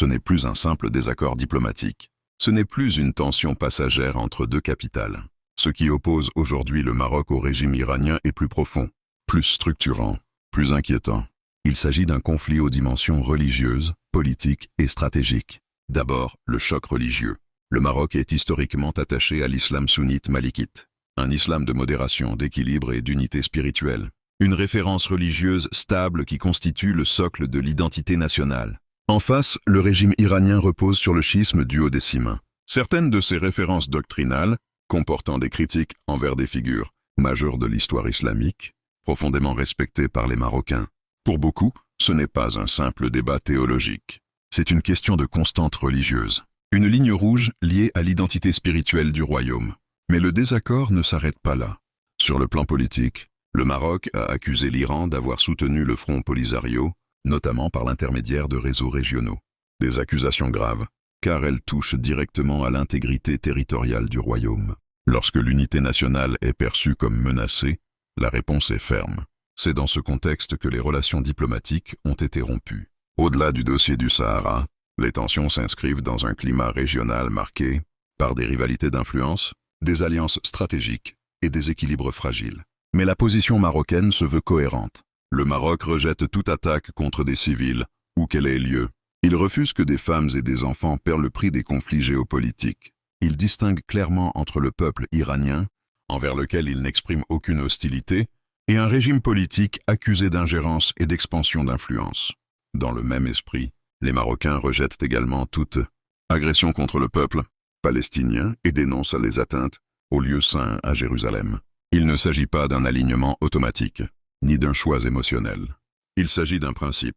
Ce n'est plus un simple désaccord diplomatique. Ce n'est plus une tension passagère entre deux capitales. Ce qui oppose aujourd'hui le Maroc au régime iranien est plus profond, plus structurant, plus inquiétant. Il s'agit d'un conflit aux dimensions religieuses, politiques et stratégiques. D'abord, le choc religieux. Le Maroc est historiquement attaché à l'islam sunnite malikite, un islam de modération, d'équilibre et d'unité spirituelle. Une référence religieuse stable qui constitue le socle de l'identité nationale. En face, le régime iranien repose sur le schisme duodécimain. Certaines de ces références doctrinales, comportant des critiques envers des figures majeures de l'histoire islamique, profondément respectées par les Marocains. Pour beaucoup, ce n'est pas un simple débat théologique. C'est une question de constante religieuse. Une ligne rouge liée à l'identité spirituelle du royaume. Mais le désaccord ne s'arrête pas là. Sur le plan politique, le Maroc a accusé l'Iran d'avoir soutenu le Front Polisario, notamment par l'intermédiaire de réseaux régionaux. Des accusations graves, car elles touchent directement à l'intégrité territoriale du royaume. Lorsque l'unité nationale est perçue comme menacée, la réponse est ferme. C'est dans ce contexte que les relations diplomatiques ont été rompues. Au-delà du dossier du Sahara, les tensions s'inscrivent dans un climat régional marqué par des rivalités d'influence, des alliances stratégiques et des équilibres fragiles. Mais la position marocaine se veut cohérente. Le Maroc rejette toute attaque contre des civils, où qu'elle ait lieu. Il refuse que des femmes et des enfants perdent le prix des conflits géopolitiques. Il distingue clairement entre le peuple iranien, envers lequel il n'exprime aucune hostilité, et un régime politique accusé d'ingérence et d'expansion d'influence. Dans le même esprit, les Marocains rejettent également toute agression contre le peuple palestinien et dénoncent les atteintes aux lieux saints à Jérusalem. Il ne s'agit pas d'un alignement automatique, ni d'un choix émotionnel. Il s'agit d'un principe.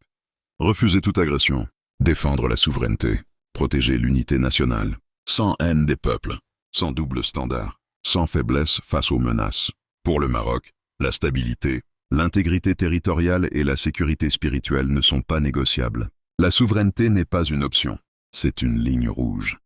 Refuser toute agression, défendre la souveraineté, protéger l'unité nationale, sans haine des peuples, sans double standard, sans faiblesse face aux menaces. Pour le Maroc, la stabilité, l'intégrité territoriale et la sécurité spirituelle ne sont pas négociables. La souveraineté n'est pas une option, c'est une ligne rouge.